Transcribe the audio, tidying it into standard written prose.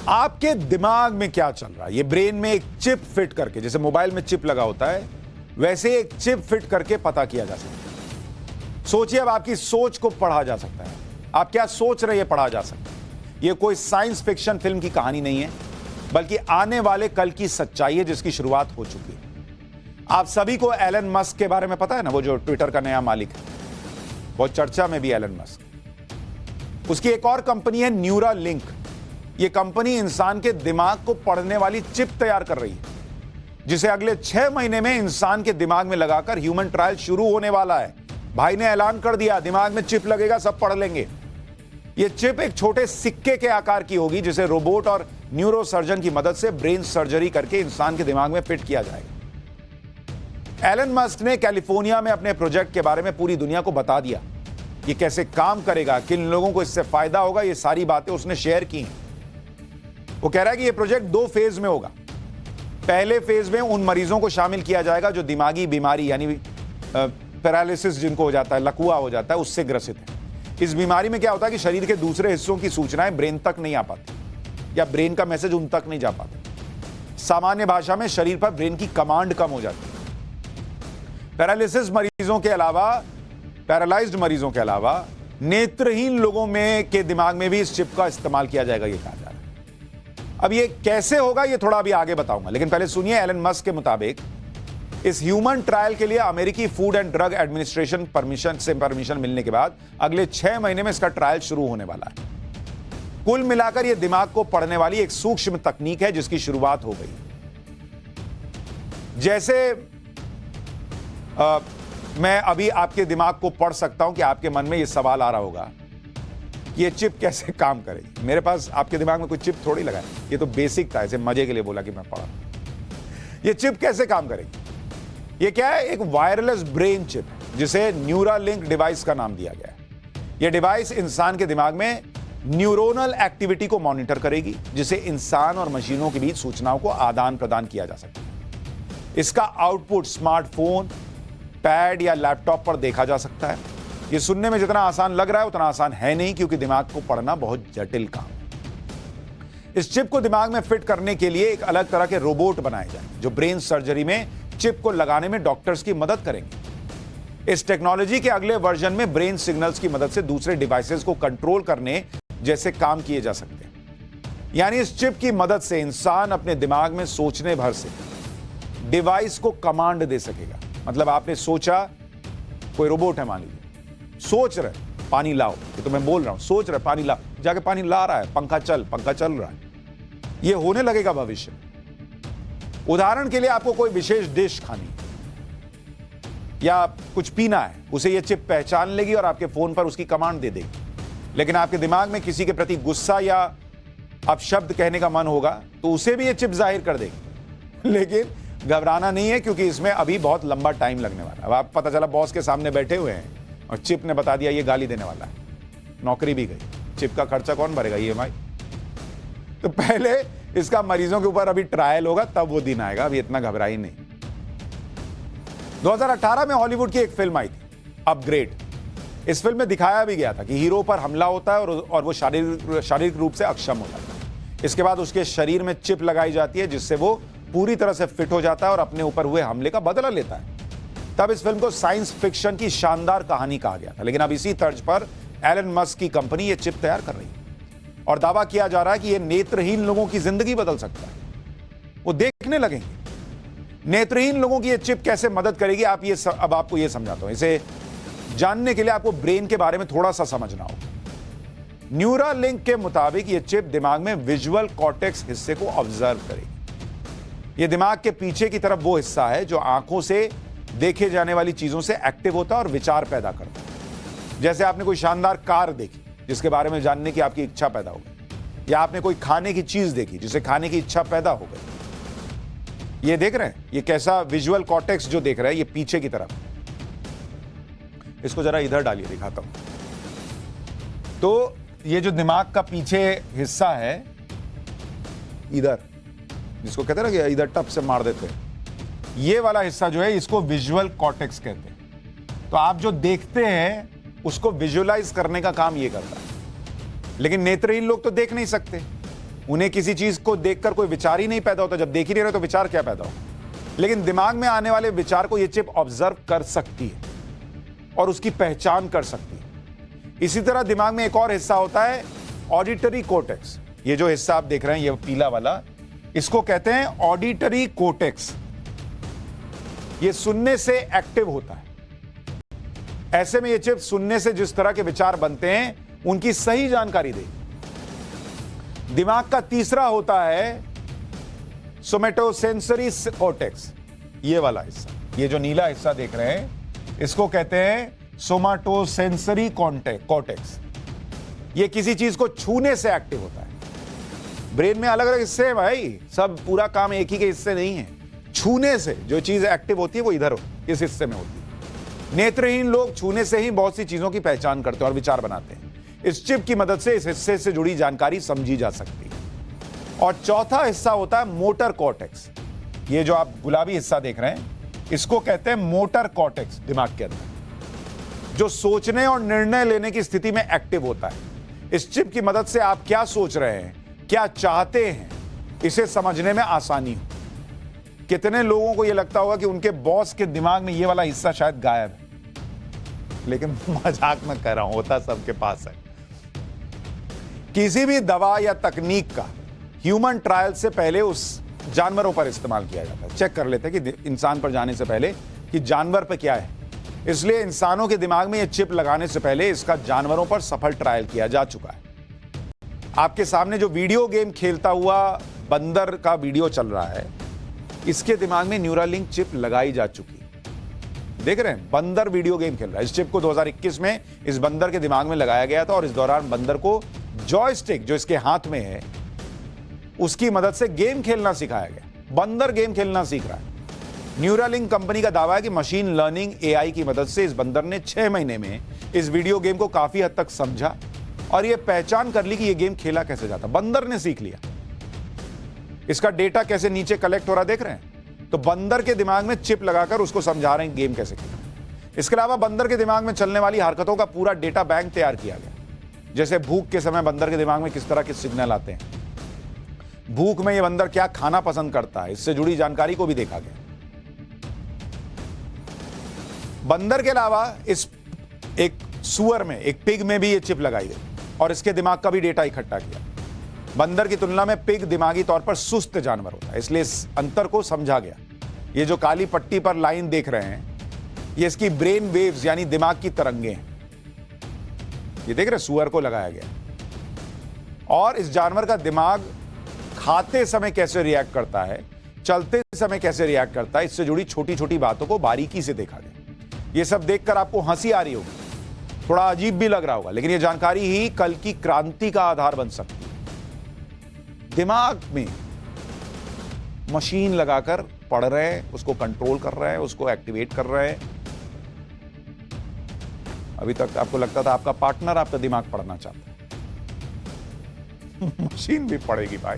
आपके दिमाग में क्या चल रहा है, ये ब्रेन में एक चिप फिट करके, जैसे मोबाइल में चिप लगा होता है वैसे एक चिप फिट करके पता किया जा सकता है। सोचिए, अब आपकी सोच को पढ़ा जा सकता है। आप क्या सोच रहे हैं पढ़ा जा सकता है। ये कोई साइंस फिक्शन फिल्म की कहानी नहीं है, बल्कि आने वाले कल की सच्चाई है जिसकी शुरुआत हो चुकी है। आप सभी को एलन मस्क के बारे में पता है ना, वो जो ट्विटर का नया मालिक है, बहुत चर्चा में भी एलन मस्क। उसकी एक और कंपनी है न्यूरालिंक। ये कंपनी इंसान के दिमाग को पढ़ने वाली चिप तैयार कर रही है, जिसे अगले 6 महीने में इंसान के दिमाग में लगाकर ह्यूमन ट्रायल शुरू होने वाला है। भाई ने ऐलान कर दिया, दिमाग में चिप लगेगा, सब पढ़ लेंगे। यह चिप एक छोटे सिक्के के आकार की होगी, जिसे रोबोट और न्यूरोसर्जन की मदद से ब्रेन सर्जरी करके इंसान के दिमाग में फिट किया जाएगा। एलन मस्क ने कैलिफोर्निया में अपने प्रोजेक्ट के बारे में पूरी दुनिया को बता दिया। ये कैसे काम करेगा, किन लोगों को इससे फायदा होगा, ये सारी बातें उसने शेयर की हैं। वो कह रहा है कि यह प्रोजेक्ट 2 फेज में होगा। पहले फेज में उन मरीजों को शामिल किया जाएगा जो दिमागी बीमारी यानी पैरालिसिस जिनको हो जाता है, लकवा हो जाता है, उससे ग्रसित है। इस बीमारी में क्या होता है कि शरीर के दूसरे हिस्सों की सूचनाएं ब्रेन तक नहीं आ पाती या ब्रेन का मैसेज उन तक नहीं जा पाता। सामान्य भाषा में शरीर पर ब्रेन की कमांड कम हो जाती है। पैरालिसिस मरीजों के अलावा, पैरालाइज्ड मरीजों के अलावा नेत्रहीन लोगों में के दिमाग में भी इस चिप का इस्तेमाल किया जाएगा, ये कहा जा रहा है। अब ये कैसे होगा ये थोड़ा अभी आगे बताऊंगा, लेकिन पहले सुनिए। एलन मस्क के मुताबिक इस ह्यूमन ट्रायल के लिए अमेरिकी food and drug administration permission मिलने के बाद अगले 6 महीने में इसका ट्रायल शुरू होने वाला है। कुल मिलाकर यह दिमाग को पढ़ने वाली एक सूक्ष्म तकनीक है जिसकी शुरुआत हो गई। जैसे मैं अभी आपके दिमाग को पढ़ सकता हूं कि आपके मन में यह सवाल आ रहा होगा कि ये चिप कैसे काम करेगी। मेरे पास आपके दिमाग में कोई चिप थोड़ी लगा है, ये तो बेसिक था, ऐसे मजे के लिए बोला कि मैं पढ़ा। ये चिप कैसे काम करेगी? ये क्या है? एक वायरलेस ब्रेन चिप जिसे न्यूरालिंक डिवाइस का नाम दिया गया है। यह डिवाइस इंसान के दिमाग में न्यूरोनल एक्टिविटी को मॉनिटर करेगी, जिसे इंसान और मशीनों के बीच सूचनाओं को आदान प्रदान किया जा सकता है। इसका आउटपुट स्मार्टफोन, पैड या लैपटॉप पर देखा जा सकता है। यह सुनने में जितना आसान लग रहा है उतना आसान है नहीं, क्योंकि दिमाग को पढ़ना बहुत जटिल काम है। इस चिप को दिमाग में फिट करने के लिए एक अलग तरह के रोबोट बनाए जाए जो ब्रेन सर्जरी में चिप को लगाने में डॉक्टर्स की मदद करेंगे। इस टेक्नोलॉजी के अगले वर्जन में ब्रेन सिग्नल्स की मदद से दूसरे डिवाइसेस को कंट्रोल करने जैसे काम किए जा सकते हैं। यानी इस चिप की मदद से इंसान अपने दिमाग में सोचने भर से डिवाइस को कमांड दे सकेगा। मतलब आपने सोचा, कोई रोबोट है मान लीजिए, सोच रहे पानी लाओ, ये तो मैं बोल रहा हूं, सोच रहे पानी लाओ, जाके पानी ला रहा है, पंखा चल रहा है। ये होने लगेगा भविष्य में। उदाहरण के लिए आपको कोई विशेष डिश खानी या कुछ पीना है, उसे यह चिप पहचान लेगी और आपके फोन पर उसकी कमांड दे देगी। लेकिन आपके दिमाग में किसी के प्रति गुस्सा या अपशब्द कहने का मन होगा तो उसे भी यह चिप जाहिर कर देगी। लेकिन घबराना नहीं है, क्योंकि इसमें अभी बहुत लंबा टाइम लगने वाला है। अब आप पता चला बॉस के सामने बैठे हुए हैं और चिप ने बता दिया ये गाली देने वाला है, नौकरी भी गई। चिप का खर्चा कौन भरेगा? ईएमआई। तो पहले इसका मरीजों के ऊपर अभी ट्रायल होगा, तब वो दिन आएगा। अभी इतना घबराई नहीं। 2018 में हॉलीवुड की एक फिल्म आई थी, अपग्रेड। इस फिल्म में दिखाया भी गया था कि हीरो पर हमला होता है और वो शारीरिक रूप से अक्षम हो जाता है। इसके बाद उसके शरीर में चिप लगाई जाती है, जिससे वो पूरी तरह से फिट हो जाता है और अपने ऊपर हुए हमले का बदला लेता है। तब इस फिल्म को साइंस फिक्शन की शानदार कहानी कहा गया था। लेकिन अब इसी तर्ज पर एलन मस्क की कंपनी ये चिप तैयार कर रही है और दावा किया जा रहा है कि यह नेत्रहीन लोगों की जिंदगी बदल सकता है। वो देखने लगेंगे नेत्रहीन लोगों की यह चिप कैसे मदद करेगी। अब आपको यह समझाता हूं। इसे जानने के लिए आपको ब्रेन के बारे में थोड़ा सा समझना होगा। न्यूरालिंक के मुताबिक यह चिप दिमाग में विजुअल कॉर्टेक्स हिस्से को ऑब्जर्व करेगी। यह दिमाग के पीछे की तरफ वो हिस्सा है जो आंखों से देखे जाने वाली चीजों से एक्टिव होता है और विचार पैदा करता है। जैसे आपने कोई शानदार कार देखी जिसके बारे में जानने की आपकी इच्छा पैदा हो गई, या आपने कोई खाने की चीज देखी जिसे खाने की इच्छा पैदा हो गई। ये देख रहे हैं, ये कैसा विजुअल कॉर्टेक्स जो देख रहे हैं, ये पीछे की तरफ। इसको जरा इधर डालिए, दिखाता हूं। तो ये जो दिमाग का पीछे हिस्सा है इधर, जिसको कहते हैं ना कि इधर टप से मार देते हैं, ये वाला हिस्सा जो है इसको विजुअल कॉर्टेक्स कहते हैं। तो आप जो देखते हैं उसको विजुअलाइज करने का काम ये करता है। लेकिन नेत्रहीन लोग तो देख नहीं सकते, उन्हें किसी चीज को देखकर कोई विचार ही नहीं पैदा होता। जब देख ही नहीं रहे तो विचार क्या पैदा हो। लेकिन दिमाग में आने वाले विचार को यह चिप ऑब्जर्व कर सकती है और उसकी पहचान कर सकती है। इसी तरह दिमाग में एक और हिस्सा होता है ऑडिटरी कोर्टेक्स। ये जो हिस्सा आप देख रहे हैं, ये पीला वाला, इसको कहते हैं ऑडिटरी कोर्टेक्स। ये सुनने से एक्टिव होता है। ऐसे में ये चिप सुनने से जिस तरह के विचार बनते हैं उनकी सही जानकारी देगी। दिमाग का तीसरा होता है सोमेटोसेंसरी कोर्टेक्स। ये वाला हिस्सा, ये जो नीला हिस्सा देख रहे हैं, इसको कहते हैं सोमाटोसेंसरी कोर्टेक्स। ये किसी चीज को छूने से एक्टिव होता है। ब्रेन में अलग अलग हिस्से हैं भाई, सब पूरा काम एक ही के हिस्से नहीं है। छूने से जो चीज एक्टिव होती है वो इधर इस हिस्से में होती है। नेत्रहीन लोग छूने से ही बहुत सी चीजों की पहचान करते हैं और विचार बनाते हैं। इस चिप की मदद से इस हिस्से से जुड़ी जानकारी समझी जा सकती है। और चौथा हिस्सा होता है मोटर कॉर्टेक्स। ये जो आप गुलाबी हिस्सा देख रहे हैं, इसको कहते हैं मोटर कॉर्टेक्स। दिमाग के अंदर जो सोचने और निर्णय लेने की स्थिति में एक्टिव होता है। इस चिप की मदद से आप क्या सोच रहे हैं, क्या चाहते हैं, इसे समझने में आसानी हो। कितने लोगों को यह लगता होगा कि उनके बॉस के दिमाग में यह वाला हिस्सा शायद गायब है, लेकिन मजाक में कह रहा हूं, होता सबके पास है। किसी भी दवा या तकनीक का ह्यूमन ट्रायल से पहले उस जानवरों पर इस्तेमाल किया जाता है। चेक कर लेते हैं कि इंसान पर जाने से पहले कि जानवर पर क्या है। इसलिए इंसानों के दिमाग में यह चिप लगाने से पहले इसका जानवरों पर सफल ट्रायल किया जा चुका है। आपके सामने जो वीडियो गेम खेलता हुआ बंदर का वीडियो चल रहा है, इसके दिमाग में न्यूरालिंक चिप लगाई जा चुकी है। देख रहे हैं, बंदर वीडियो गेम खेल रहा है। इस चिप को 2021 में इस बंदर के दिमाग में लगाया गया था और इस दौरान बंदर को जॉयस्टिक जो इसके हाथ में है उसकी मदद से गेम खेलना सिखाया गया। बंदर गेम खेलना सीख रहा है। न्यूरालिंक कंपनी का दावा है कि मशीन लर्निंग एआई की मदद से इस बंदर ने 6 महीने में इस वीडियो गेम को काफी हद तक समझा और यह पहचान कर ली कि यह गेम खेला कैसे जाता। बंदर ने सीख लिया। इसका डेटा कैसे नीचे कलेक्ट हो रहा देख रहे हैं। तो बंदर के दिमाग में चिप लगाकर उसको समझा रहे हैं गेम कैसे खेलना। इसके अलावा बंदर के दिमाग में चलने वाली हरकतों का पूरा डेटा बैंक तैयार किया गया। जैसे भूख के समय बंदर के दिमाग में किस तरह के सिग्नल आते हैं, भूख में यह बंदर क्या खाना पसंद करता है, इससे जुड़ी जानकारी को भी देखा गया। बंदर के अलावा इस एक सुअर में, एक पिग में भी यह चिप लगाई गई और इसके दिमाग का भी डेटा इकट्ठा किया। बंदर की तुलना में पिग दिमागी तौर पर सुस्त जानवर होता है, इसलिए इस अंतर को समझा गया। ये जो काली पट्टी पर लाइन देख रहे हैं, ये इसकी ब्रेन वेव्स यानी दिमाग की तरंगे हैं। ये देख रहे हैं, सुअर को लगाया गया। और इस जानवर का दिमाग खाते समय कैसे रिएक्ट करता है, चलते समय कैसे रिएक्ट करता है, इससे जुड़ी छोटी छोटी बातों को बारीकी से देखा गया। ये सब देखकर आपको हंसी आ रही होगी, थोड़ा अजीब भी लग रहा होगा, लेकिन ये जानकारी ही कल की क्रांति का आधार बन सकती है। दिमाग में मशीन लगाकर पढ़ रहे हैं, उसको कंट्रोल कर रहे हैं, उसको एक्टिवेट कर रहे हैं। अभी तक आपको लगता था आपका पार्टनर आपका दिमाग पढ़ना चाहता है। मशीन भी पढ़ेगी भाई।